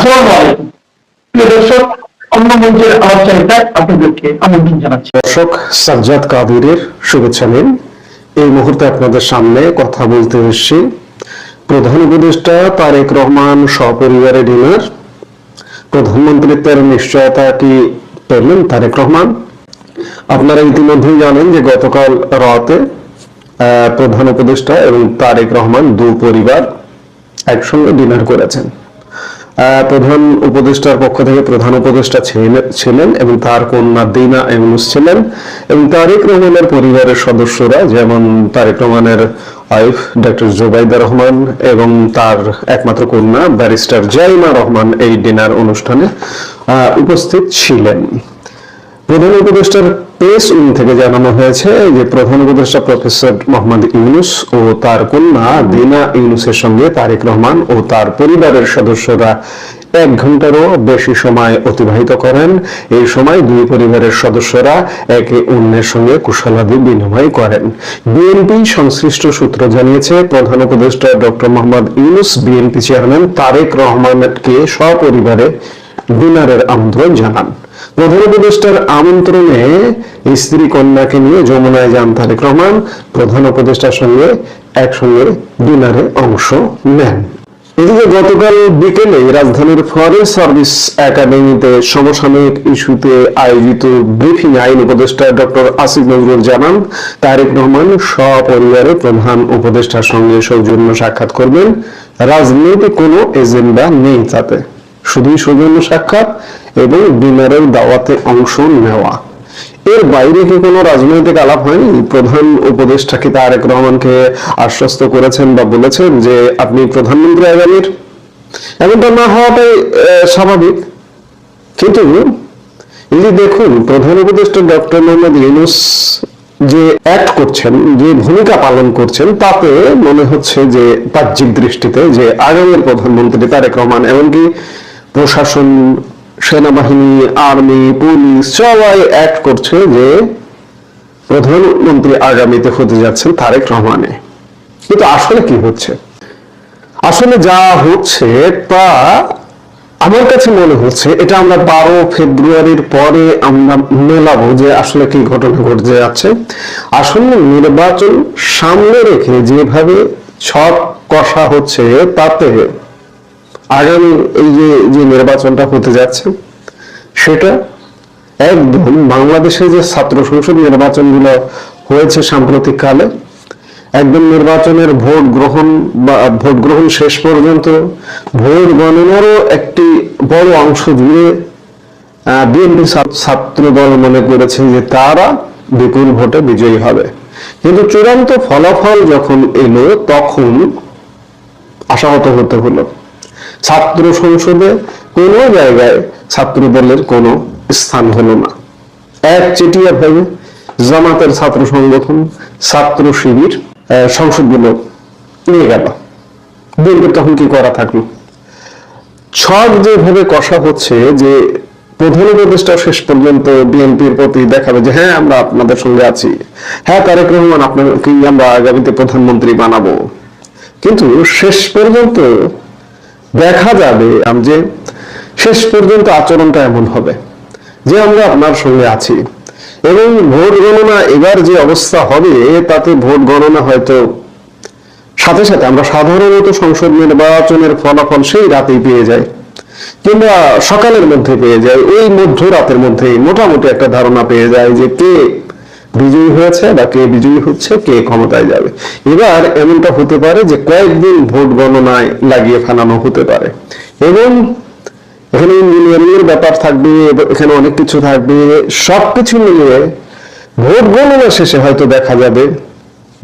আসসালামু আলাইকুম প্রিয় দর্শক, অন্য মঞ্চের আলোচনায় আপনাদেরকে আমন্ত্রণ জানাচ্ছি। দর্শক, সাজ্জাদ কাদিরের শুভেচ্ছা নিন। এই মুহূর্তে আপনাদের সামনে কথা বলতে এসেছি প্রধান উপদেষ্টা তারেক রহমান সপরিবারে ডিনার। প্রধানমন্ত্রীত্বের নিশ্চয়তা কি পেলেন তারেক রহমান? আপনারা ইতিমধ্যেই জানেন যে গতকাল রাতে প্রধান উপদেষ্টা এবং তারেক রহমান দু পরিবার একসঙ্গে ডিনার করেছেন। প্রধান উপদেষ্টার পক্ষ থেকে প্রধান উপদেষ্টা ছিলেন এবং তার কন্যা দিনা ইউনুস ছিলেন, এবং তারেক রহমানের পরিবারের সদস্যরা যেমন তারেক রহমানের ওয়াইফ ডক্টর জুবাইদা রহমান এবং তার একমাত্র কন্যা ব্যারিস্টার জাইমা রহমান এই ডিনার অনুষ্ঠানে উপস্থিত ছিলেন। প্রধান উপদেষ্টার প্রেস উইং থেকে জানানো হয়েছে যে প্রধান উপদেষ্টা প্রফেসর মোহাম্মদ ইউনুস ও তার কন্যা দিনা ইউনুসের সঙ্গে তারেক রহমান ও তার পরিবারের সদস্যরা 1 ঘন্টারও বেশি সময় অতিবাহিত করেন। এই সময় দুই পরিবারের সদস্যরা একে অন্যের সঙ্গে কুশলাদি বিনিময় করেন। বিএনপি সংশ্লিষ্ট সূত্র জানিয়েছে প্রধান উপদেষ্টা ডক্টর মোহাম্মদ ইউনুস বিএনপি চেয়ারম্যান তারেক রহমানকে সপরিবারে ডিনারের আমন্ত্রণ জানান। প্রধান উপদেষ্টার আমন্ত্রণে স্ত্রী কন্যাকে নিয়ে যমুনায় যান তারেক রহমান। প্রধান উপদেষ্টার সঙ্গে একসঙ্গে ডিনারে অংশ নেন। এদিকে গতকাল বিকেলে রাজধানীর ফরেস্ট সার্ভিস একাডেমিতে সমসাময়িক ইস্যুতে আয়োজিত ব্রিফিং আইন উপদেষ্টা ডক্টর আসিফ নজরুল জানান তারেক রহমান সপরিবারে প্রধান উপদেষ্টার সঙ্গে সৌজন্য সাক্ষাৎ করবেন। রাজনৈতিক কোনো এজেন্ডা নেই তাতে, শুধুই সৌজন্য সাক্ষাৎ এবং ডিনারের দাওয়াতে অংশ নেওয়া। এর বাইরে কি কোনো রাজনৈতিক আলাপ হয়নি? প্রধান উপদেষ্টা কি তারেক রহমানকে আশ্বস্ত করেছেন বা বলেছেন যে আপনি প্রধানমন্ত্রী আগামীর? এমনটা না হওয়াটাই স্বাভাবিক। কিন্তু এই যে দেখুন, প্রধান উপদেষ্টা ডক্টর মোহাম্মদ ইউনুস যে অ্যাক্ট করছেন, যে ভূমিকা পালন করছেন, তাতে মনে হচ্ছে যে বাহ্যিক দৃষ্টিতে যে আগামীর প্রধানমন্ত্রী তারেক রহমান, এমনকি প্রশাসন, সেনাবাহিনী, আর্মি, পুলিশ সবাই অ্যাক্ট করছে যে প্রধানমন্ত্রী আগামীতে হতে যাচ্ছেন তারেক রহমানে। কিন্তু আসলে কি হচ্ছে? আসলে যা হচ্ছে তা আমার কাছে মনে হচ্ছে এটা আমরা 12 ফেব্রুয়ারির পরে আমরা মেলাবো যে আসলে কি ঘটনা ঘটতে যাচ্ছে। আসলে নির্বাচন সামনে রেখে যেভাবে ছক কষা হচ্ছে, তাতে আগামী এই যে নির্বাচনটা হতে যাচ্ছে সেটা একদম বাংলাদেশে যে ছাত্র সংসদ নির্বাচনগুলো হয়েছে সাম্প্রতিক কালে, একদম নির্বাচনের ভোট গ্রহণ শেষ পর্যন্ত ভোট গণনারও একটি বড় অংশ জুড়ে বিএনপি ছাত্র দল মনে করেছে যে তারা বিপুল ভোটে বিজয়ী হবে। কিন্তু চূড়ান্ত ফলাফল যখন এলো তখন আশাহত হতে হলো। ছাত্র সংসদে কোনো জায়গায় ছাত্র দলের কোনো স্থান হলো না। একচেটিয়া ভাবে জামাতের ছাত্র সংগঠন, ছাত্র শিবির সংসদগুলো নিয়ে গেল। বিএনপির তখন কি করা থাকলো? ছক যেভাবে কষা হচ্ছে যে প্রধান উপদেষ্টা শেষ পর্যন্ত বিএনপির প্রতি দেখাবে যে হ্যাঁ আমরা আপনাদের সঙ্গে আছি, হ্যাঁ তারেক রহমান আপনাকে আমরা আগামীতে প্রধানমন্ত্রী বানাবো। কিন্তু শেষ পর্যন্ত দেখা যাবে যে শেষ পর্যন্ত আচরণটা এমন হবে যে আমরা আপনার সঙ্গে আছি। এবং ভোট গণনা এবার যে অবস্থা হবে, তাতে ভোট গণনা হয়তো সাথে সাথে আমরা সাধারণত সংসদ নির্বাচনের ফলাফল সেই রাতেই পেয়ে যাই, কিংবা সকালের মধ্যে পেয়ে যায়। ওই মধ্যরাতের মধ্যে মোটামুটি একটা ধারণা পেয়ে যায় যে কে বিজয়ী হয়েছে বা কে বিজয়ী হচ্ছে, কে ক্ষমতায় যাবে। এবার এমনটা হতে পারে যে কয়েকদিন ভোট গণনায় লাগিয়ে ফেলানো হতে পারে, এবং এখানে ইঞ্জিনিয়ারিং এর ব্যাপার থাকবে, এখানে অনেক কিছু থাকবে। সবকিছু মিলিয়ে ভোট গণনা শেষে হয়তো দেখা যাবে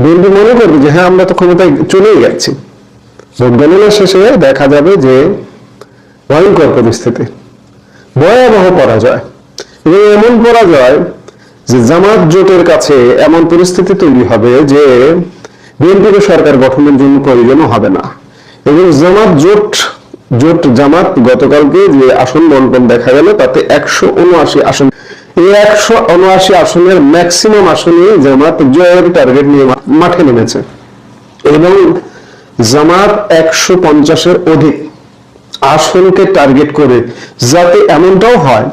বিএনপি মনে করবে যে হ্যাঁ আমরা তো ক্ষমতায় চলেই যাচ্ছি। ভোট গণনা শেষে দেখা যাবে যে ভয়ঙ্কর পরিস্থিতি, ভয়াবহ পরাজয়, এবং এমন পরাজয় যে জামাত জোটের কাছে এমন পরিস্থিতি তৈরি হবে যে বিএনপিকে সরকার গঠনের জন্য প্রয়োজনও হবে না। এবং জামাত গতকালকে যে আসন বন্টন দেখা গেল, তাতে 179 আসন, এই 179 আসনের ম্যাক্সিমাম আসনে জামাত জয়ের টার্গেট নিয়ে মাঠে নেমেছে, এবং জামাত 150-এর অধিক আসনকে টার্গেট করে, যাতে এমনটাও হয়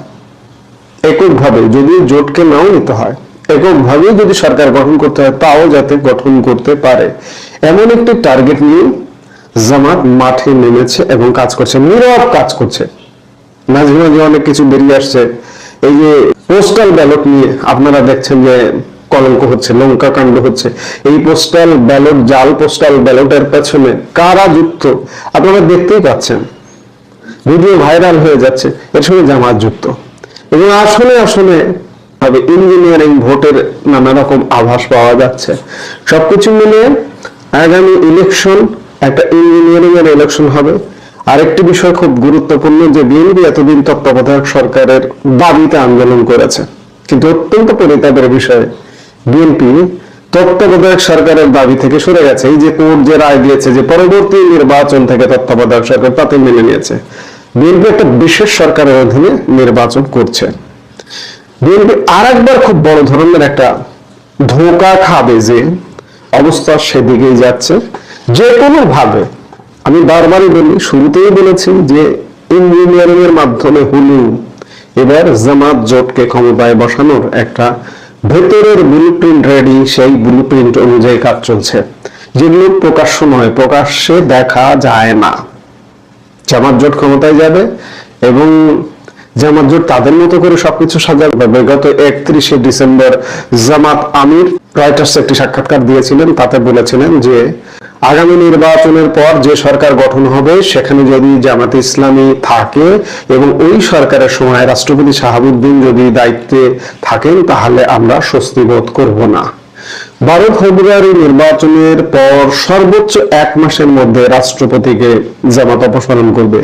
এককভাবে যদি জোটকে নাও নিতে হয়, এককভাবে যদি সরকার গঠন করতে হয় তাও যাতে গঠন করতে পারে, এমন একটি টার্গেট নিয়ে জামাত মাঠে নেমেছে এবং কাজ করছে, নীরব কাজ করছে। মাঝে মাঝে অনেক কিছু বেরিয়ে আসছে। এই যে পোস্টাল ব্যালট নিয়ে আপনারা দেখছেন যে কলঙ্ক হচ্ছে, লঙ্কা কাণ্ড হচ্ছে। এই পোস্টাল ব্যালট, জাল পোস্টাল ব্যালটের পেছনে কারা যুক্ত আপনারা দেখতেই পাচ্ছেন, ভিডিও ভাইরাল হয়ে যাচ্ছে, এর সঙ্গে জামাত যুক্ত। এবং আসলে আসলে ভাবে ইঞ্জিনিয়ারিং ভোটের নানা রকম আভাস পাওয়া যাচ্ছে। সবকিছু মিলে আগামী ইলেকশন একটা ইঞ্জিনিয়ারিং এর ইলেকশন হবে। আরেকটি বিষয় খুব গুরুত্বপূর্ণ যে বিএনপি এতদিন তত্ত্বাবধায়ক সরকারের দাবিতে আন্দোলন করেছে, কিন্তু অত্যন্ত পরিতাপের বিষয় বিএনপি তত্ত্বাবধায়ক সরকারের দাবি থেকে সরে গেছে। এই যে কোর্ট যে রায় দিয়েছে যে পরবর্তী নির্বাচন থেকে তত্ত্বাবধায়ক সরকার, তাতে মেনে নিয়েছে। বিএনপি একটা বিশেষ সরকারের অধীনে নির্বাচন করছে। বিএনপি আর একবার খুব বড় ধরনের একটা ধোঁকা খাবে যে অবস্থা সেদিকেই যাচ্ছে। যে কোনো ভাবে আমি বারবারই বলি, শুরুতেই বলেছি যে ইঞ্জিনিয়ারিং এর মাধ্যমে হলেও এবার জামাত জোটকে ক্ষমতায় বসানোর একটা ভেতরের ব্লুপ্রিন্ট রেডি, সেই ব্লুপ্রিন্ট অনুযায়ী কাজ চলছে, যেগুলো প্রকাশ্য নয়, প্রকাশ্যে দেখা যায় না। জামাত জোট ক্ষমতায় যাবে এবং জামাত জোট তাদের মতো করে সবকিছু সাজাবে। গত 31শে ডিসেম্বর জামাত আমির রয়টার্স একটি সাক্ষাৎকার দিয়েছিলেন, তাতে বলেছিলেন যে আগামী নির্বাচনের পর যে সরকার গঠন হবে সেখানে যদি জামাতে ইসলামী থাকে এবং ওই সরকারের সময় রাষ্ট্রপতি শাহাবুদ্দিন যদি দায়িত্বে থাকেন তাহলে আমরা স্বস্তি বোধ করব না। 12 ফেব্রুয়ারি নির্বাচনের পর সর্বোচ্চ 1 মাসের মধ্যে রাষ্ট্রপতিকে জামাত অপসারণ করবে।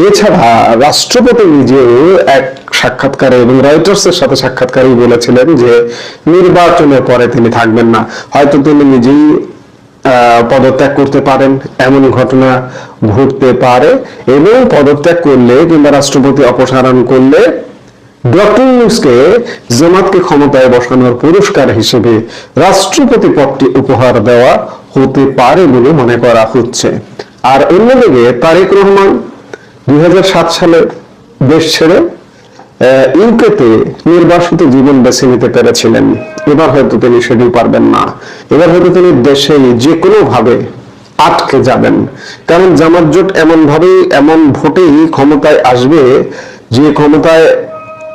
এছাড়া রাষ্ট্রপতি নিজেও এক সাক্ষাৎকারে এবং রয়টার্সের সাথে সাক্ষাৎকারেই বলেছিলেন যে নির্বাচনের পরে তিনি থাকবেন না, হয়তো তিনি নিজেই পদত্যাগ করতে পারেন, এমন ঘটনা ঘটতে পারে। এবং পদত্যাগ করলে কিংবা রাষ্ট্রপতি অপসারণ করলে ডক্টর ইউনূসকে জামাতকে ক্ষমতায় বসানোর পুরস্কার হিসেবে রাষ্ট্রপতি পদটি উপহার দেওয়া হতে পারে বলে মনে করা হচ্ছে। আর অন্যদিকে তারেক রহমান 2007 সালে দেশ ছেড়ে ইউকেতে নির্বাসিত জীবন বেছে নিতে পেরেছিলেন। এবার হয়তো তিনি সেটিও পারবেন না। এবার হয়তো তিনি দেশে যে কোনো ভাবে আটকে যাবেন, কারণ জামাত জোট এমন ভাবে এমন ভোটেই ক্ষমতায় আসবে যে ক্ষমতায়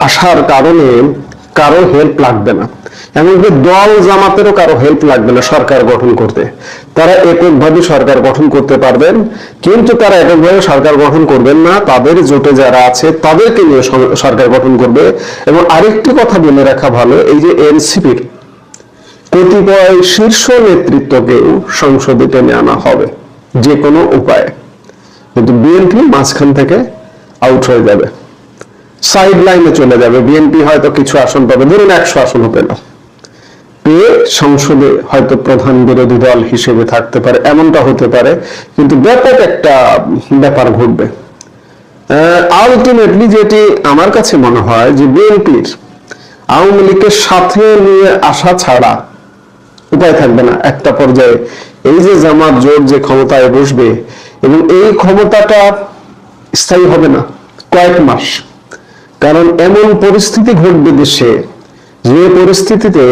আসার কারণে কারো হেল্প লাগবে না। এমনকি দল জামাতেরও কারো হেল্প লাগবে না সরকার গঠন করতে। তারা এককভাবে সরকার গঠন করতে পারবেন, কিন্তু তারা এককভাবে সরকার গঠন করবেন না, তাদের জোটে যারা আছে তাদেরকে নিয়ে সরকার গঠন করবে। এবং আরেকটি কথা বলে রাখা ভালো, এই যে এনসিপির কতিপয় শীর্ষ নেতৃত্বকেও সংসদে টেনে আনা হবে যে কোনো উপায়ে, কিন্তু বিএনপি মাঝখান থেকে আউট হয়ে যাবে, সাইড লাইনে চলে যাবে। বিএনপি হয়তো কিছু আসন পাবে, ধরুন 100 আসন পেল, পেয়ে সংসদে হয়তো প্রধান বিরোধী দল হিসেবে থাকতে পারে, এমনটা হতে পারে। কিন্তু ব্যাপক একটা ব্যাপার ঘটবে। আলটিমেটলি যেটি আমার কাছে মনে হয় যে বিএনপির আওয়ামী লীগের সাথে নিয়ে আসা ছাড়া উপায় থাকবে না একটা পর্যায়ে। এই যে জামাত জোট যে ক্ষমতায় বসবে এবং এই ক্ষমতাটা স্থায়ী হবে না, কয়েক মাস। কারণ এমন পরিস্থিতি ঘটবে দেশে যে পরিস্থিতিতে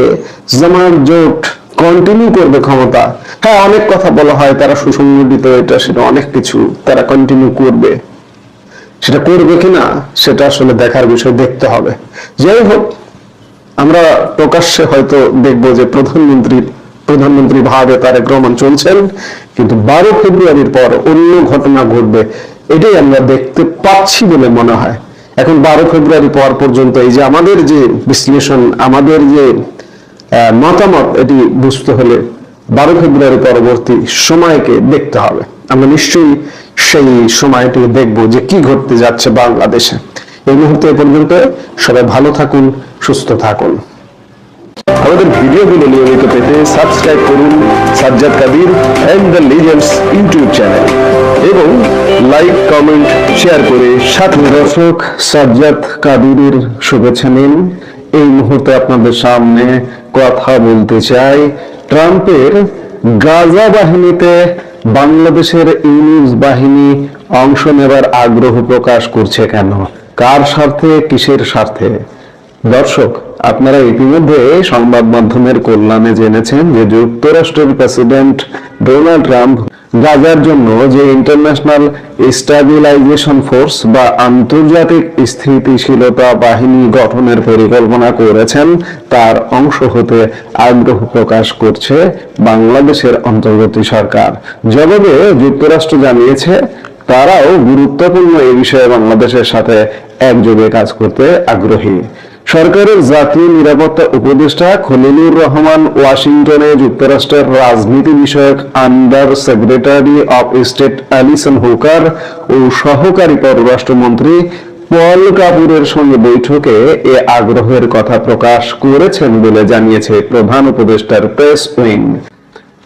জামাত জোট কন্টিনিউ করবে ক্ষমতা। হ্যাঁ, অনেক কথা বলা হয় তারা সুসংগঠিত, এটা সেটা অনেক কিছু তারা কন্টিনিউ করবে, সেটা করবে কিনা সেটা আসলে দেখার বিষয়, দেখতে হবে। যাই হোক, আমরা প্রকাশ্যে হয়তো দেখবো যে প্রধানমন্ত্রী ভাবে তারেক রহমান চলছেন, কিন্তু 12 ফেব্রুয়ারির পর অন্য ঘটনা ঘটবে, এটাই আমরা দেখতে পাচ্ছি বলে মনে হয়। এখন 12 ফেব্রুয়ারি পর পর্যন্ত এই যে আমাদের যে বিশ্লেষণ, আমাদের যে মতামত, এটি বুঝতে হলে 12 ফেব্রুয়ারি পরবর্তী সময়কে দেখতে হবে। আমরা নিশ্চয়ই সেই সময়টি দেখব যে কি ঘটতে যাচ্ছে বাংলাদেশে। এই মুহূর্তে পর্যন্ত সবাই ভালো থাকুন, সুস্থ থাকুন। আমাদের ভিডিওগুলো নিয়মিত পেতে সাবস্ক্রাইব করুন Sajjad Kadir and the legends YouTube channel এবং লাইক, কমেন্ট, শেয়ার করে সাথে। দর্শক, সাজ্জাদ কাদিরের শুভেচ্ছা নিন। এই মুহূর্তে আপনাদের সামনে কথা বলতে চাই ট্রাম্পের গাজা বাহিনীতে বাংলাদেশের ইউনুস বাহিনী অংশ নেবার আগ্রহ প্রকাশ করছে কেন? কার স্বার্থে, কিসের স্বার্থে? দর্শক, আপনারা ইতিমধ্যে সংবাদ মাধ্যমের কল্যাণে জেনেছেন যে যুক্তরাষ্ট্রের প্রেসিডেন্ট ডোনাল্ড ট্রাম্প গাজার জন্য যে ইন্টারন্যাশনাল স্ট্যাবিলাইজেশন ফোর্স বা আন্তর্জাতিক স্থিতিশীলতা বাহিনী গঠনের পরিকল্পনা করেছেন তার অংশ হতে আগ্রহ প্রকাশ করছে বাংলাদেশের অন্তর্বর্তী সরকার। জবাবে যুক্তরাষ্ট্র জানিয়েছে তারাও গুরুত্বপূর্ণ এই বিষয়ে বাংলাদেশের সাথে একযোগে কাজ করতে আগ্রহী। সরকারের জাতীয় নিরাপত্তা উপদেষ্টা খলিলুর রহমান ওয়াশিংটনে যুক্তরাষ্ট্রের রাজনীতি বিষয়ক under secretary of state Alison Hooker ও সহকারী পররাষ্ট্রমন্ত্রী পল কাপুরের সঙ্গে বৈঠকে এ আগ্রহের কথা প্রকাশ করেছেন বলে জানিয়েছে প্রধান উপদেষ্টার প্রেস উইং।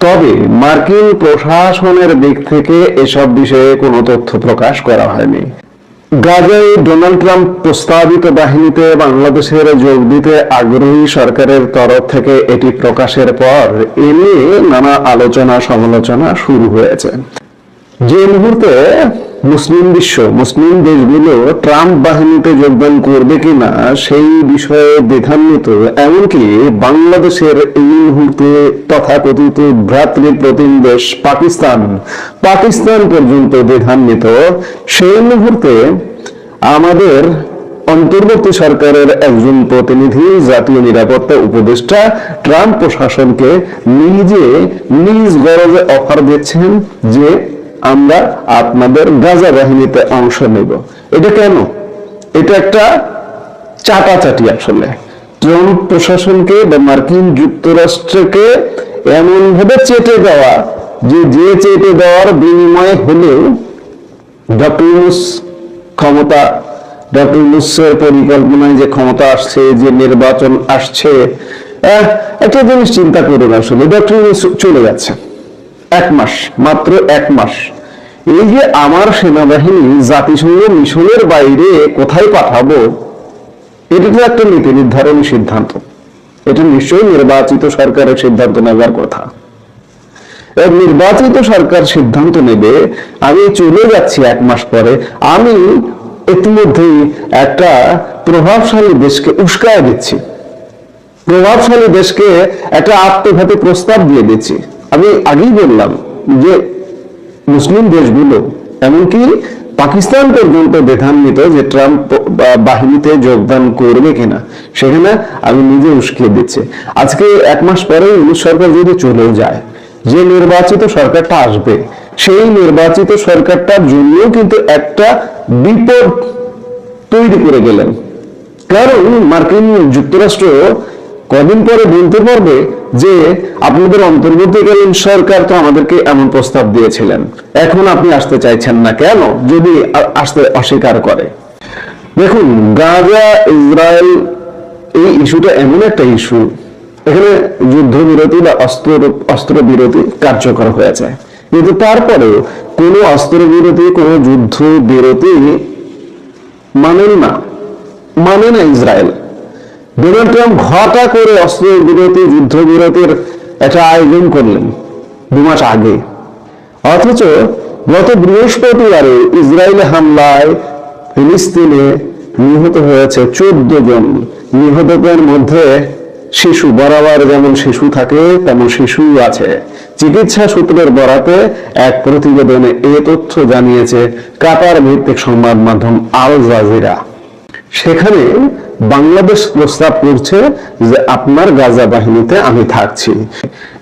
তবে মার্কিন প্রশাসনের দিক থেকে এসব বিষয়ে কোনো তথ্য প্রকাশ করা হয়নি। গাজায় ডোনাল্ড ট্রাম্প প্রস্তাবিত বাহিনীতে বাংলাদেশের যোগ দিতে আগ্রহী সরকারের তরফ থেকে এটি প্রকাশের পর এ নিয়ে নানা আলোচনা সমালোচনা শুরু হয়েছে। যে মুহূর্তে মুসলিম দেশগুলো ট্রাম্প বাহিনীতে যোগদান করবে কিনা সেই বিষয়ে দ্বিধান্বিত, এমনকি বাংলাদেশের এই মুহূর্তে তথাকথিত ভ্রাতৃপ্রতিম দেশ পাকিস্তান পর্যন্ত দ্বিধান্বিত, সেই মুহূর্তে আমাদের অন্তর্বর্তী সরকারের একজন প্রতিনিধি জাতীয় নিরাপত্তা উপদেষ্টা ট্রাম্প প্রশাসনকে নিজ গরজে অফার দিচ্ছেন যে আমরা আপনাদের গাজা বাহিনীতে অংশ নেব। এটা কেন? এটা একটা চাটাচাটি। আসলে ট্রাম্প প্রশাসনকে বা মার্কিন যুক্তরাষ্ট্রকে এমন ভাবে চেটে দেওয়া যে চেটে দেওয়ার বিনিময়ে হলেও ডক্টর ইউনূসের পরিকল্পনায় যে ক্ষমতা আসছে, যে নির্বাচন আসছে, একটা জিনিস চিন্তা করুন। আসলে ডক্টর ইউনূস চলে যাচ্ছে মাত্র এক মাস। এই যে আমার সেনাবাহিনী জাতিসংঘ মিশনের বাইরে কোথায় পাঠাবো, এটা তো একটা নীতি নির্ধারণী সিদ্ধান্ত। এটা নিশ্চয়ই নির্বাচিত সরকারের সিদ্ধান্ত নেবার কথা। নির্বাচিত সরকার সিদ্ধান্ত নেবে আমি চলে যাচ্ছি এক মাস পরে, আমি ইতিমধ্যেই একটা প্রভাবশালী দেশকে উস্কায় দিচ্ছি, প্রভাবশালী দেশকে একটা আত্মঘাতী প্রস্তাব দিয়ে দিচ্ছি। আমি আগেই বললাম যে মুসলিম দেশগুলো এমনকি পাকিস্তান পর্যন্ত দ্বিধান্বিত যে ট্রাম্প বাহিনীতে যোগদান করবে কিনা, সেখানে আমি নিজে উস্কিয়ে দিচ্ছি। আজকে এক মাস পরে ইউনূস সরকার যদি চলেও যায়, যে নির্বাচিত সরকারটা আসবে সেই নির্বাচিত সরকারটার জন্য কিন্তু একটা বিপদ তৈরি করে গেলেন। কারণ মার্কিন যুক্তরাষ্ট্র কদিন পরে বলতে পারবে যে আপনাদের অন্তর্বর্তীকালীন সরকার তো আমাদেরকে এমন প্রস্তাব দিয়েছিলেন, এখন আপনি আসতে চাইছেন না কেন, যদি আসতে অস্বীকার করে। দেখুন, গাজা ইসরায়েল এই ইস্যুটা এমন একটা ইস্যু, এখানে যুদ্ধবিরতি বা অস্ত্রবিরতি কার্যকর হয়ে যায়, কিন্তু তারপরে কোনো অস্ত্রবিরতি, কোনো যুদ্ধবিরতি মানে না ইসরায়েল। ডোনাল্ড ট্রাম্প ঘটা করে অস্ত্রবিরতি, যুদ্ধবিরতির একটা আয়োজন করলেন 2 মাস আগে, অথচ গত বৃহস্পতিবারে ইসরায়েলে হামলায় ফিলিস্তিনে নিহত হয়েছে 14 জন। নিহতদের মধ্যে শিশু, বরাবর যেমন শিশু থাকে তেমন শিশুও আছে। চিকিৎসা সূত্রের বরাতে এক প্রতিবেদনে এ তথ্য জানিয়েছে কাতার ভিত্তিক সংবাদ মাধ্যম আল জাজিরা। সেখানে বাংলাদেশ প্রস্তাব করছে যে আপনার গাজা বাহিনীতে আমি থাকছি।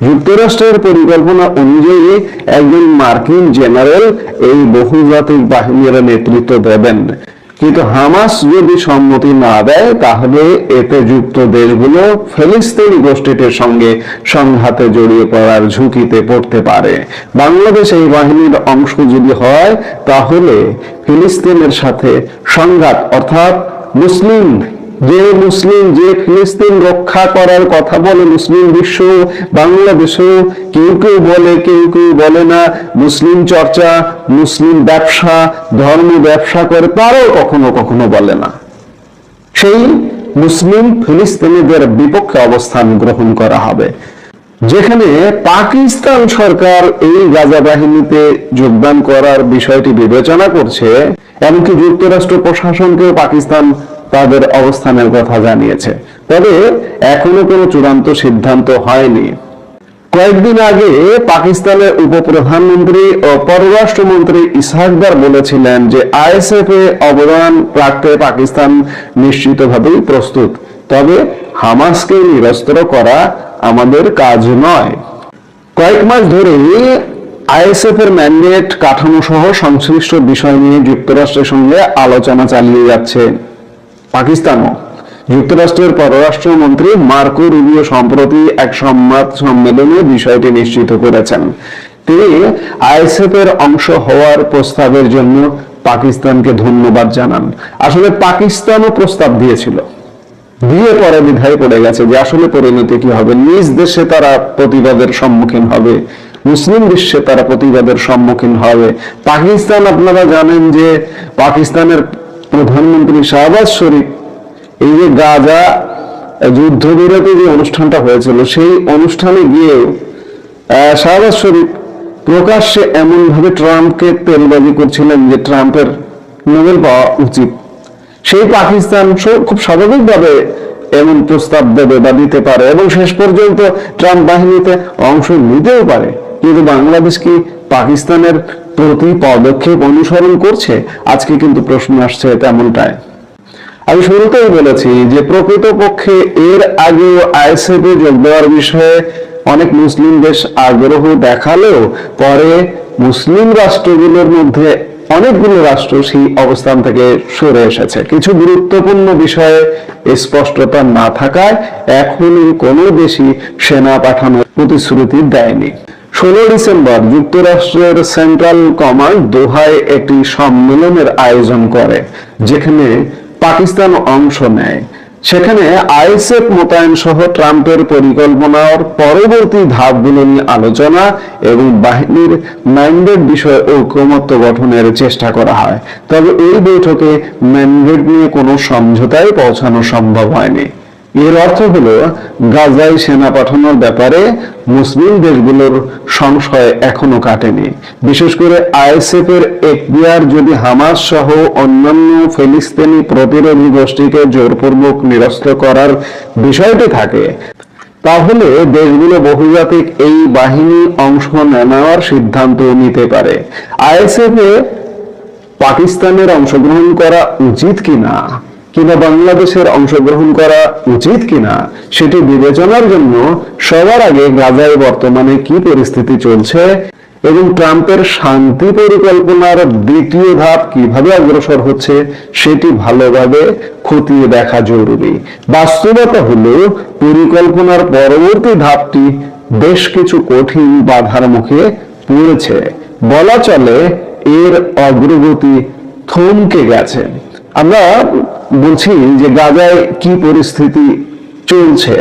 যুক্তরাষ্ট্রের পরিকল্পনা অনুযায়ী একজন মার্কিন জেনারেল এই বহুজাতিক বাহিনীর নেতৃত্ব দেবেন, কিন্তু হামাস যদি সম্মতি না দেয় তাহলে এতে যুক্ত দেশগুলো ফিলিস্তিনি গোষ্ঠীটির সঙ্গে সংঘাতে জড়িয়ে পড়ার ঝুঁকিতে পড়তে পারে। বাংলাদেশ এই বাহিনীর অংশ যদি হয় তাহলে ফিলিস্তিনের সাথে সংঘাত, অর্থাৎ যে ফিলিস্তিন রক্ষা করার কথা বলে মুসলিম বিশ্ব, বাংলাদেশেও কেউ কেউ বলে, কেউ কেউ বলে না, মুসলিম চর্চা, মুসলিম ব্যবসা, ধর্ম ব্যবসা করে, তারাও কখনো কখনো বলে না, সেই মুসলিম ফিলিস্তিনিদের বিপক্ষে অবস্থান গ্রহণ করা হবে। যেখানে পাকিস্তান সরকার এই গাজা বাহিনীতে যোগদান করার বিষয়টি বিবেচনা করছে, এমনকি যুক্তরাষ্ট্র প্রশাসনকেও পাকিস্তান তাদের অবস্থানের কথা জানিয়েছে। তবে এখনো কোনো চূড়ান্ত সিদ্ধান্ত হয়নি। কয়েকদিন আগে পাকিস্তানের উপপ্রধানমন্ত্রী ও পররাষ্ট্রমন্ত্রী ইসহাকদার বলেছিলেন যে আইএসএফ এ অবদান রাখতে পাকিস্তান নিশ্চিতভাবেই প্রস্তুত, তবে হামাসকে নিরস্ত্র করা আমাদের কাজ নয়। কয়েক মাস ধরে আইএসএফ এর ম্যান্ডেট কাঠামো সহ সংশ্লিষ্ট বিষয় নিয়ে যুক্তরাষ্ট্রের সঙ্গে আলোচনা চালিয়ে যাচ্ছে পাকিস্তানও। যুক্তরাষ্ট্রের পররাষ্ট্রমন্ত্রী মার্কো রুবিও সম্প্রতি এক সংবাদ সম্মেলনে বিষয়টি নিশ্চিত করেছেন। তিনি আইএসএফ এর অংশ হওয়ার প্রস্তাবের জন্য পাকিস্তানকে ধন্যবাদ জানান। আসলে পাকিস্তানও প্রস্তাব দিয়েছিল, দিয়ে পরে দ্বিধায় পড়ে গেছে যে আসলে পরিণতি কি হবে। নিজ দেশে তারা প্রতিবাদের সম্মুখীন হবে, মুসলিম বিশ্বে তারা প্রতিবাদের সম্মুখীন হবে। পাকিস্তান, আপনারা জানেন যে পাকিস্তানের প্রধানমন্ত্রী শাহবাজ শরীফ এই যে গাজা যুদ্ধবিরতি যে অনুষ্ঠানটা হয়েছিল, সেই অনুষ্ঠানে গিয়ে শাহবাজ শরীফ প্রকাশ্যে এমন ভাবে ট্রাম্পকে তেলবাজি করছিলেন যে ট্রাম্পের নোবেল পাওয়া উচিত। সেই পাকিস্তান খুব স্বাভাবিকভাবে এমন প্রস্তাব দেবে বা দিতে পারে এবং শেষ পর্যন্ত ট্রাম্প বাহিনীতে অংশ নিতেও পারে। কিন্তু বাংলাদেশ কি পাকিস্তানের প্রতি পদক্ষেপ অনুসরণ করছে? আজকে কিন্তু প্রশ্ন আসছে তেমনটাই। আমি শুরুতেই বলেছি যে প্রকৃতপক্ষে এর আগেও আইএসএফ এ যোগ দেওয়ার বিষয়ে অনেক মুসলিম দেশ আগ্রহ দেখালেও পরে মুসলিম রাষ্ট্রগুলোর মধ্যে অনেকগুলো রাষ্ট্র সেই অবস্থান থেকে সরে এসেছে। কিছু গুরুত্বপূর্ণ বিষয়ে স্পষ্টতা না থাকায় এখনই কোনো দেশই সেনা পাঠানোর প্রতিশ্রুতি দেয়নি। 16 ডিসেম্বর যুক্তরাষ্ট্রের সেন্ট্রাল কমান্ড দোহায় একটি সম্মেলনের আয়োজন করে, যেখানে পাকিস্তান অংশ নেয়। সেখানে আইএসএফ মোতায়েন সহ ট্রাম্পের পরিকল্পনার পরবর্তী ধাপগুলো নিয়ে আলোচনা এবং বাহিনীর ম্যান্ডেট বিষয়ে ঐকমত্য গঠনের চেষ্টা করা হয়। তবে এই বৈঠকে ম্যান্ডেট নিয়ে কোনো সমঝোতায় পৌঁছানো সম্ভব হয়নি। এর অর্থ হলো গাজায় সেনা পাঠানোর ব্যাপারে মুসলিম দেশগুলোর সংশয় এখনো কাটেনি। বিশেষ করে আইএসএফ এর এখতিয়ার যদি হামাস সহ অন্যান্য ফিলিস্তিনি প্রতিরোধী গোষ্ঠীকে জোরপূর্বক নিরস্ত্র করার বিষয়টি থাকে, তাহলে দেশগুলো বহুজাতিক এই বাহিনী অংশ নেওয়ার সিদ্ধান্ত নিতে পারে। আইএসএফ এ পাকিস্তানের অংশগ্রহণ করা উচিত কিনা কিংবা বাংলাদেশের অংশগ্রহণ করা উচিত কিনা সেটি বিবেচনার জন্য সবার আগে গাজায় বর্তমানে কি পরিস্থিতি চলছে এবং ট্রাম্পের শান্তি পরিকল্পনার দ্বিতীয় ধাপ কিভাবে অগ্রসর হচ্ছে সেটি ভালোভাবে খতিয়ে দেখা জরুরি। বাস্তবতা হলো পরিকল্পনার পরবর্তী ধাপটি বেশ কিছু কঠিন বাধার মুখে পড়েছে। বলা চলে এর অগ্রগতি থমকে গেছে। আমরা বলছি যে গাজায় কি পরিস্থিতি চলছে,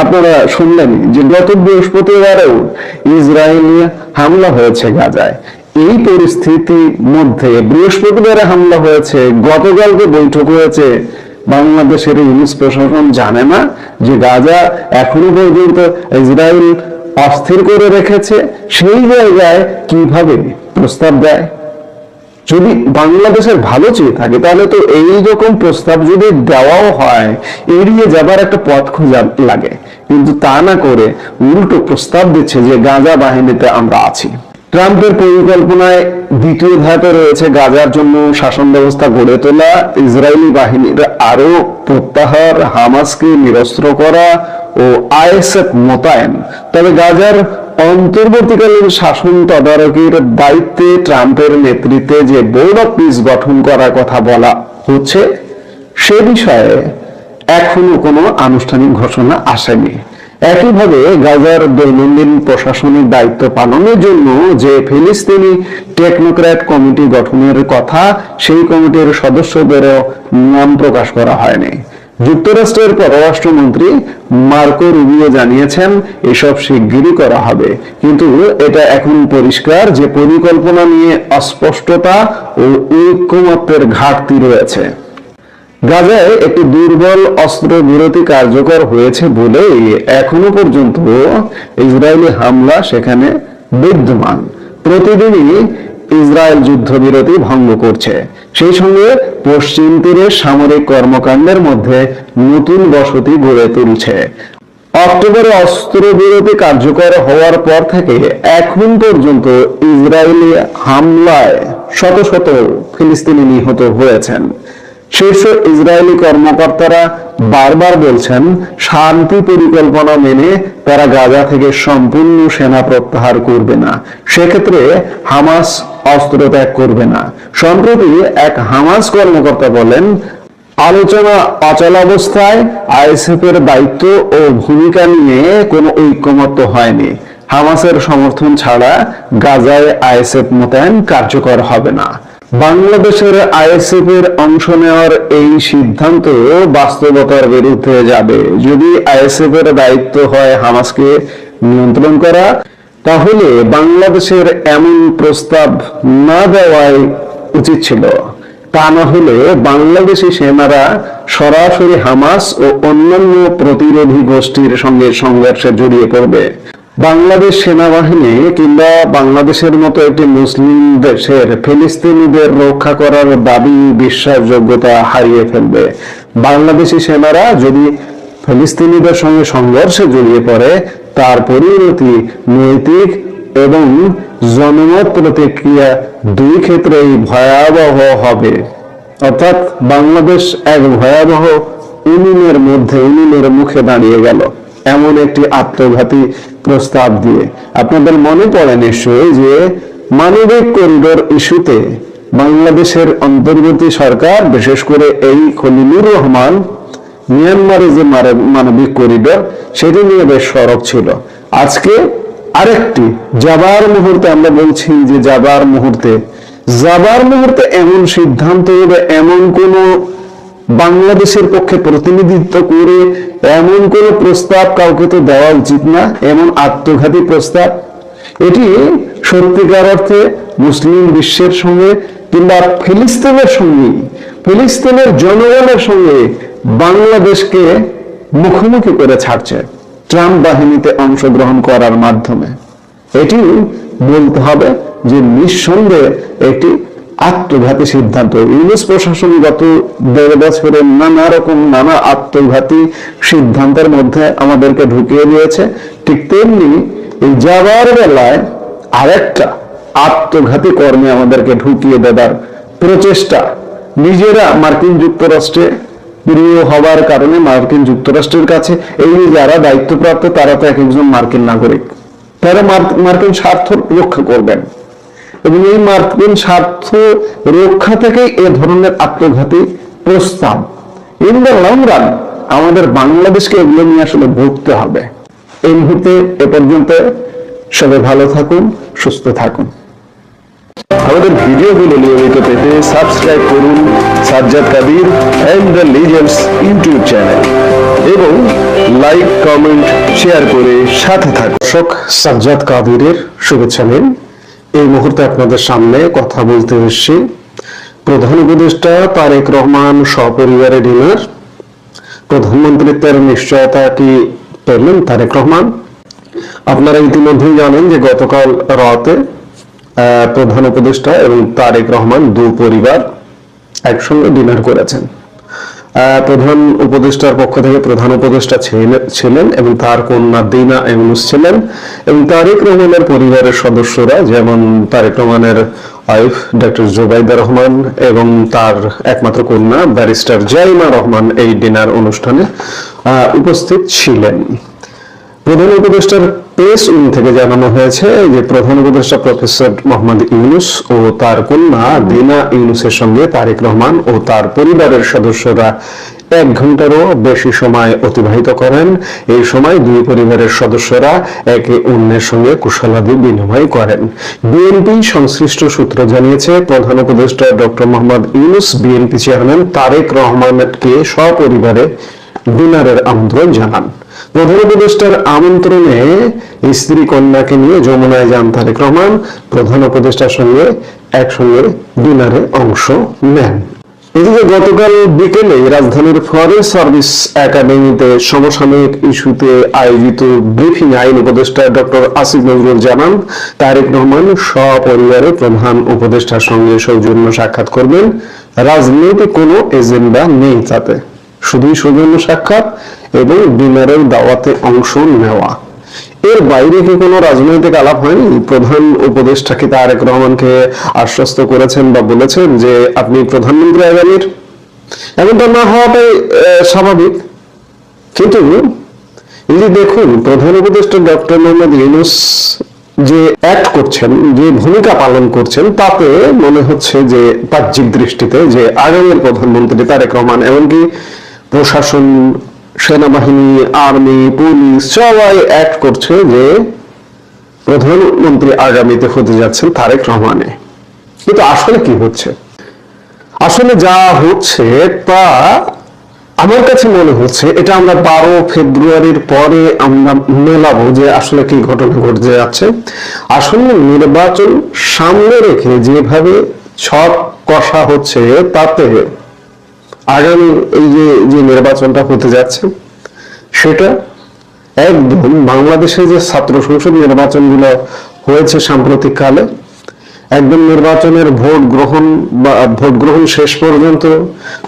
আপনারা শুনলেনই যে গত বৃহস্পতিবারেও ইসরায়েলি হামলা হয়েছে গাজায়। এই পরিস্থিতির মধ্যে বৃহস্পতিবারে হামলা হয়েছে, গতকালকে বৈঠক হয়েছে। বাংলাদেশের ইউনিস প্রশাসন জানে না যে গাজা এখনো পর্যন্ত ইসরায়েল অস্থির করে রেখেছে? সেই জায়গায় কিভাবে প্রস্তাব দেয়? যদি বাংলাদেশের ভালো চেয়ে থাকে তাহলে তো এই রকম প্রস্তাব যদি দেওয়াও হয় এড়িয়ে যাবার একটা পথ খোঁজা লাগে, কিন্তু তা না করে উল্টো প্রস্তাব দিচ্ছে যে গাজা বাহিনীতে আমরা আছি। ট্রাম্পের পরিকল্পনায় দ্বিতীয় ধাপে রয়েছে গাজার জন্য শাসন ব্যবস্থা গড়ে তোলা, ইসরায়েলি বাহিনীর আরো প্রত্যাহার, হামাসকে নিরস্ত্র করা ও আইএসএফ মোতায়েন। তবে গাজার অন্তর্বর্তীকালীন শাসন তদারকির দায়িত্বে ট্রাম্পের নেতৃত্বে যে বোর্ড অফ পিস গঠন করার কথা বলা হচ্ছে সে বিষয়ে এখনো কোনো আনুষ্ঠানিক ঘোষণা আসেনি। একইভাবে গাজার দৈনন্দিন প্রশাসনিক দায়িত্ব পালনের জন্য যে ফিলিস্তিনি টেকনোক্র্যাট কমিটি গঠনের কথা, সেই কমিটির সদস্যদেরও নাম প্রকাশ করা হয়নি। যুক্তরাষ্ট্রের পররাষ্ট্রমন্ত্রী মার্কো রুবিও জানিয়েছেন এসব শিগগিরই করা হবে, কিন্তু এটা এখন পরিষ্কার যে পরিকল্পনা নিয়ে অস্পষ্টতা ও ঐকমত্যের ঘাটতি রয়েছে। গাজায় একটি দুর্বল অস্ত্র বিরতি কার্যকর হয়েছে বলেই এখনো পর্যন্ত ইসরায়েলি হামলা সেখানে বিদ্যমান। প্রতিদিনই ইসরায়েল যুদ্ধবিরতি ভঙ্গ করছে, সেই সঙ্গে পশ্চিম তীরে সামরিক কর্মকাণ্ডের মধ্যে নতুন বসতি গড়ে তুলছে। অক্টোবরে অস্ত্রবিরতি কার্যকর হওয়ার পর থেকে এখন পর্যন্ত ইসরায়েলি হামলায় শত শত ফিলিস্তিনি নিহত হয়েছেন। শীর্ষ ইসরায়েলি কর্মকর্তারা বারবার বলছেন, শান্তি পরিকল্পনা মেনে তারা গাজা থেকে সম্পূর্ণ সেনা প্রত্যাহার করবে না, সেক্ষেত্রে হামাস অস্ত্র ত্যাগ করবে না। সম্প্রতি এক হামাস কর্মকর্তা বলেন, আলোচনা অচলাবস্থায় আইএসএফ এর দায়িত্ব ও ভূমিকা নিয়ে কোনো ঐকমত্য হয়নি। হামাসের সমর্থন ছাড়া গাজায় আইএসএফ মোতায়েন কার্যকর হবে না। বাংলাদেশের আইএসএফ এর অংশ নেওয়ার এই সিদ্ধান্ত বাস্তবতার বিরুদ্ধে যাবে। যদি আইএসএফ এর দায়িত্ব হয় হামাসকে নিয়ন্ত্রণ করা, তাহলে বাংলাদেশের এমন প্রস্তাব না দেওয়াই উচিত ছিল। তা না হলে বাংলাদেশি সেনারা সরাসরি হামাস ও অন্যান্য প্রতিরোধী গোষ্ঠীর সঙ্গে সংঘর্ষে জড়িয়ে পড়বে। বাংলাদেশ সেনাবাহিনী কিংবা বাংলাদেশের মতো একটি মুসলিম দেশের ফিলিস্তিনিদের রক্ষা করার দাবি বিশ্বাসযোগ্যতা হারিয়ে ফেলবে। বাংলাদেশি সেনারা যদি ফিলিস্তিনিদের সঙ্গে সংঘর্ষে জড়িয়ে পড়ে, তার পরিণতি নৈতিক এবং জনমত প্রতিক্রিয়া দুই ক্ষেত্রেই ভয়াবহ হবে। অর্থাৎ বাংলাদেশ এক ভয়াবহ উনুনের মুখে দাঁড়িয়ে গেল এমন একটি আত্মঘাতী প্রস্তাব দিয়ে। আপনাদের মনে পড়ে নিশ্চয়ই যে মানবিক করিডোর ইস্যুতে বাংলাদেশের অন্তর্বর্তী সরকার, বিশেষ করে এই খলিলুর রহমান, মিয়ানমারে যে মানবিক করিডোর সেটি নিয়ে বেশ সরব ছিল। আজকে আরেকটি যাবার মুহূর্তে আমরা বলছি যে যাবার মুহূর্তে এমন সিদ্ধান্ত বা এমন কোন বাংলাদেশের পক্ষে প্রতিনিধিত্ব করে এমন কোন প্রস্তাব কাউকে তো দেওয়া উচিত না। এমন আত্মঘাতী প্রস্তাব, এটি সত্যিকার অর্থে মুসলিম বিশ্বের সঙ্গে কিংবা ফিলিস্তিনের সঙ্গে, ফিলিস্তিনের জনগণের সঙ্গে বাংলাদেশকে মুখোমুখি করে ছাড়ছে ট্রাম্প বাহিনীতে অংশগ্রহণ করার মাধ্যমে। এটি বলতে হবে যে নিঃসন্দেহে একটি আত্মঘাতী সিদ্ধান্ত। ইউনুস প্রশাসন গত 1.5 বছরের নানা আত্মঘাতী সিদ্ধান্তের মধ্যে আমাদেরকে ঢুকিয়ে দিয়েছে। ঠিক তেমনি এই যাবার বেলায় আরেকটা আত্মঘাতী কর্মে আমাদেরকে ঢুকিয়ে দেবার প্রচেষ্টা। নিজেরা মার্কিন যুক্তরাষ্ট্রে প্রিয় হবার কারণে মার্কিন যুক্তরাষ্ট্রের কাছে এই যারা দায়িত্বপ্রাপ্ত, তারা তো এক একজন মার্কিন নাগরিক, তারা মার্কিন স্বার্থ রক্ষা করবেন এবং এই মার্কিন স্বার্থ রক্ষা থেকে এ ধরনের আত্মঘাতী প্রস্তাব ইন দ্য লং রান আমাদের বাংলাদেশকে এগুলো নিয়ে আসলে ভুগতে হবে। এই মুহূর্তে এ পর্যন্ত সবাই ভালো থাকুন, সুস্থ থাকুন। আমাদের ভিডিওগুলো নিয়মিত পেতে সাবস্ক্রাইব করুন Sajjad Kadir and the legends YouTube channel এবং লাইক, কমেন্ট, শেয়ার করে সাথে থাকুন। দর্শক, সাজ্জাদ কাদিরের শুভেচ্ছা নিন। এই মুহূর্তে আপনাদের সামনে কথা বলতে এসেছি প্রধান উপদেষ্টা তারেক রহমান সপরিবারে ডিনার। প্রধানমন্ত্রীত্বের নিশ্চয়তা কি পেলেন তারেক রহমান? আপনারা ইতিমধ্যেই জানেন যে গতকাল রাতে প্রধান উপদেষ্টা এবং তারেক রহমান দুপরিবার একসঙ্গে ডিনার করেছেন। প্রধান উপদেষ্টার পক্ষ থেকে প্রধান উপদেষ্টা ছিলেন এবং তার কন্যা দিনা ইউনুস ছিলেন এবং তারেক রহমানের পরিবারের সদস্যরা, যেমন তারেক রহমানের ওয়াইফ ডক্টর জুবাইদা রহমান এবং তার একমাত্র কন্যা ব্যারিস্টার জাইমা রহমান এই ডিনার অনুষ্ঠানে উপস্থিত ছিলেন। প্রধান উপদেষ্টার প্রেস উইং থেকে জানানো হয়েছে যে প্রধান উপদেষ্টা প্রফেসর মোহাম্মদ ইউনুস ও তার কন্যা দিনা ইউনুসের সঙ্গে তারেক রহমান ও তার পরিবারের সদস্যরা 1 ঘন্টারও বেশি সময় অতিবাহিত করেন। এই সময় দুই পরিবারের সদস্যরা একে অন্যের সঙ্গে কুশলাদি বিনিময় করেন। বিএনপি সংশ্লিষ্ট সূত্র জানিয়েছে, প্রধান উপদেষ্টা ডক্টর মোহাম্মদ ইউনুস বিএনপি চেয়ারম্যান তারেক রহমানকে সপরিবারে ডিনারের আমন্ত্রণ জানান। প্রধান উপদেষ্টার আমন্ত্রণে স্ত্রী কন্যাকে নিয়ে যমুনায় যান তারেক রহমান। প্রধান উপদেষ্টার সঙ্গে একসঙ্গে ডিনারে অংশ নেন। এদিকে গতকাল বিকেলে রাজধানীর ফরেস্ট সার্ভিস একাডেমিতে সমসাময়িক ইস্যুতে আয়োজিত ব্রিফিং আইন উপদেষ্টা ডক্টর আসিফ নজরুল জানান, তারেক রহমান সপরিবারে প্রধান উপদেষ্টার সঙ্গে সৌজন্য সাক্ষাৎ করবেন। রাজনৈতিক কোনো এজেন্ডা নেই তাতে, শুধুই সৌজন্য সাক্ষাৎ এবং ডিনারের দাওয়াতে অংশ নেওয়া। এর বাইরে কি কোনো রাজনৈতিক আলাপ হয়নি? প্রধান উপদেষ্টা কি তারেক রহমানকে আশ্বস্ত করেছেন বা বলেছেন যে আপনি প্রধানমন্ত্রী আগামীর? এমনটা না হওয়াটাই স্বাভাবিক। কিন্তু এই যে দেখুন, প্রধান উপদেষ্টা ডক্টর মোহাম্মদ ইউনূস যে অ্যাক্ট করছেন, যে ভূমিকা পালন করছেন, তাতে মনে হচ্ছে যে বাহ্যিক দৃষ্টিতে যে আগামীর প্রধানমন্ত্রী তারেক রহমান, এমনকি প্রশাসন, সেনাবাহিনী, আর্মি, পুলিশ সবাই অ্যাক্ট করছে যে প্রধানমন্ত্রী আগামীতে হতে যাচ্ছেন তারেক রহমানে। কিন্তু আসলে কি হচ্ছে? আসলে যা হচ্ছে তা আমার কাছে মনে হচ্ছে এটা আমরা 12 ফেব্রুয়ারির পরে আমরা মেলাবো যে আসলে কি ঘটনা ঘটতে যাচ্ছে। আসলে নির্বাচন সামনে রেখে যেভাবে ছক কষা হচ্ছে, তাতে আগামী এই যে নির্বাচনটা হতে যাচ্ছে সেটা একদম বাংলাদেশে যে ছাত্র সংসদ নির্বাচনগুলো হয়েছে সাম্প্রতিক কালে, একদম নির্বাচনের ভোট গ্রহণ শেষ পর্যন্ত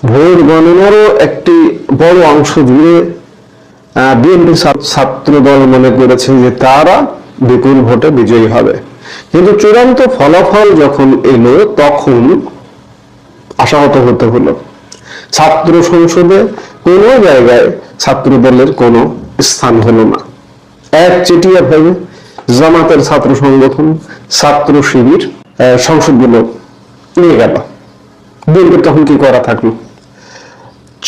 ভোট গণনারও একটি বড় অংশ জুড়ে বিএনপি ছাত্র দল মনে করেছে যে তারা বিপুল ভোটে বিজয়ী হবে। কিন্তু চূড়ান্ত ফলাফল যখন এলো তখন আশাহত হতে হলো। ছাত্র সংসদে কোনো জায়গায় ছাত্র দলের কোনো স্থান হলো না। একচেটিয়া ভাবে জামাতের ছাত্র সংগঠন, ছাত্র শিবির সংসদগুলো নিয়ে গেল। বিএনপির তখন কি করা থাকলো?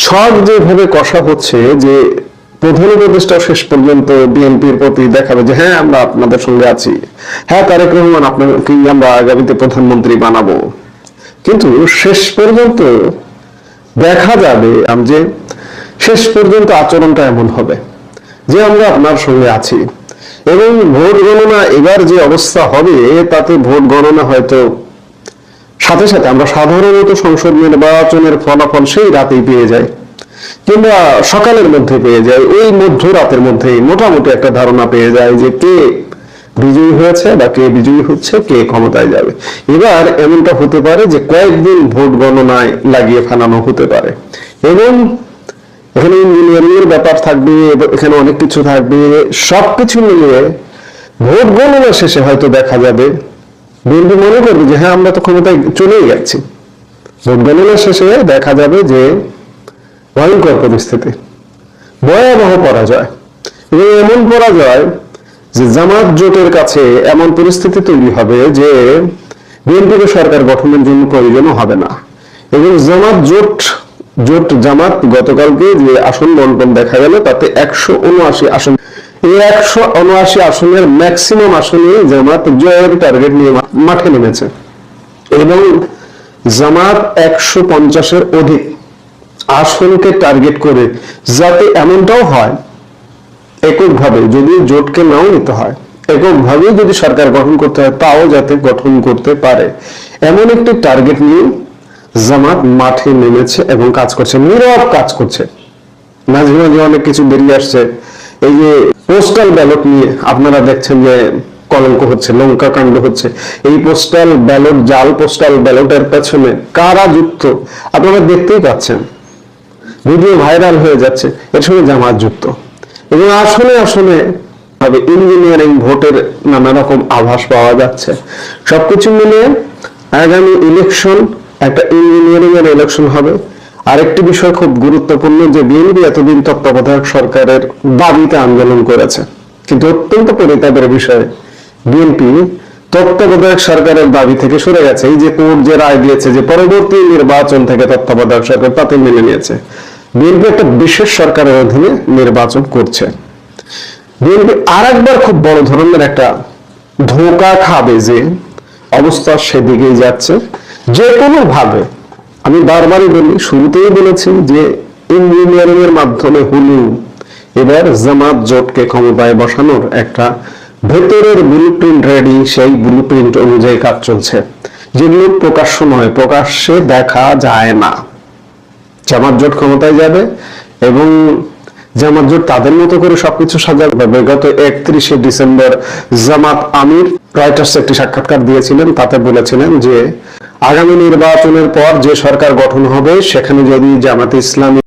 ছক যেভাবে কষা হচ্ছে যে প্রধান উপদেষ্টা শেষ পর্যন্ত বিএনপির প্রতি দেখাবে যে হ্যাঁ আমরা আপনাদের সঙ্গে আছি, হ্যাঁ তারেক রহমান আপনাকে আমরা আগামীতে প্রধানমন্ত্রী বানাবো। কিন্তু শেষ পর্যন্ত দেখা যাবে যে শেষ পর্যন্ত আচরণটা এমন হবে যে আমরা আপনার সঙ্গে আছি। এবং ভোট গণনা এবার যে অবস্থা হবে, তাতে ভোট গণনা হয়তো সাথে সাথে আমরা সাধারণত সংসদ নির্বাচনের ফলাফল সেই রাতেই পেয়ে যাই, কিংবা সকালের মধ্যে পেয়ে যায়। ওই মধ্যরাতের মধ্যে মোটামুটি একটা ধারণা পেয়ে যায় যে কে বিজয়ী হয়েছে বা কে বিজয়ী হচ্ছে, কে ক্ষমতায় যাবে। এবার এমনটা হতে পারে যে কয়েকদিন ভোট গণনায় লাগিয়ে ফেলানো হতে পারে। এবং এখানে ইঞ্জিনিয়ারিং এর ব্যাপার থাকবে, এখানে অনেক কিছু থাকবে। সবকিছু মিলিয়ে ভোট গণনা শেষে হয়তো দেখা যাবে বিএনপি মনে করবে যে হ্যাঁ আমরা তো ক্ষমতায় চলেই যাচ্ছি। ভোট গণনা শেষে দেখা যাবে যে ভয়ঙ্কর পরিস্থিতি, ভয়াবহ পরাজয়। এবং এমন পরাজয় যে জামাত জোটের কাছে এমন পরিস্থিতি তৈরি হবে যে বিএনপিকে সরকার গঠনের জন্য প্রয়োজনও হবে না। এবং জামাত গতকালকে যে আসন বন্টন দেখা গেল, তাতে 179 আসন, এই 179 আসনের ম্যাক্সিমাম আসনে জামাত জয়ের টার্গেট নিয়ে মাঠে নেমেছে। এবং জামাত 150-এর অধিক আসনকে টার্গেট করে, যাতে এমনটাও হয় এককভাবে যদি জোটকে নাও নিতে হয়, এককভাবে যদি সরকার গঠন করতে হয়, তাও যাতে গঠন করতে পারে, এমন একটি টার্গেট নিয়ে জামাত মাঠে নেমেছে এবং কাজ করছে, নীরব কাজ করছে। মাঝে মাঝে অনেক কিছু বেরিয়ে আসছে। এই যে পোস্টাল ব্যালট নিয়ে আপনারা দেখছেন যে কলঙ্ক হচ্ছে, লঙ্কা কাণ্ড হচ্ছে। এই পোস্টাল ব্যালট, জাল পোস্টাল ব্যালটের পেছনে কারা যুক্ত আপনারা দেখতেই পাচ্ছেন, ভিডিও ভাইরাল হয়ে যাচ্ছে, এর সঙ্গে জামাত যুক্ত। এবং আসলে ইঞ্জিনিয়ারিং ভোটের নানা রকম আভাস পাওয়া যাচ্ছে। সবকিছু মিলিয়ে আগামী ইলেকশন একটা ইঞ্জিনিয়ারিং এর ইলেকশন হবে। আরেকটি বিষয় খুব গুরুত্বপূর্ণ যে বিএনপি এতদিন তত্ত্বাবধায়ক সরকারের দাবিতে আন্দোলন করেছে, কিন্তু অত্যন্ত পরিতাপের বিষয় বিএনপি তত্ত্বাবধায়ক সরকারের দাবি থেকে সরে গেছে। এই যে কোর্ট যে রায় দিয়েছে যে পরবর্তী নির্বাচন থেকে তত্ত্বাবধায়ক সরকার, তাতে মেনে নিয়েছে। বিএনপি একটা বিশেষ সরকারের অধীনে নির্বাচন করছে। বিএনপি আর একবার খুব বড় ধরনের একটা ধোঁকা খাবে যে অবস্থা সেদিকেই যাচ্ছে। যে কোনো ভাবে আমি বারবারই বলি, শুরুতেই বলেছি যে ইঞ্জিনিয়ারিং এর মাধ্যমে হলেও এবার জামাত জোটকে ক্ষমতায় বসানোর একটা ভেতরের ব্লুপ্রিন্ট রেডি, সেই ব্লুপ্রিন্ট অনুযায়ী কাজ চলছে, যেগুলো প্রকাশ্য নয়, প্রকাশ্যে দেখা যায় না। জামাত জোট ক্ষমতায় যাবে এবং জামাত জোট তাদের মতো করে সবকিছু সাজাবে। গত 31শে ডিসেম্বর জামাত আমির রয়টার্স একটি সাক্ষাৎকার দিয়েছিলেন, তাতে বলেছিলেন যে আগামী নির্বাচনের পর যে সরকার গঠন হবে সেখানে যদি জামাতে ইসলামী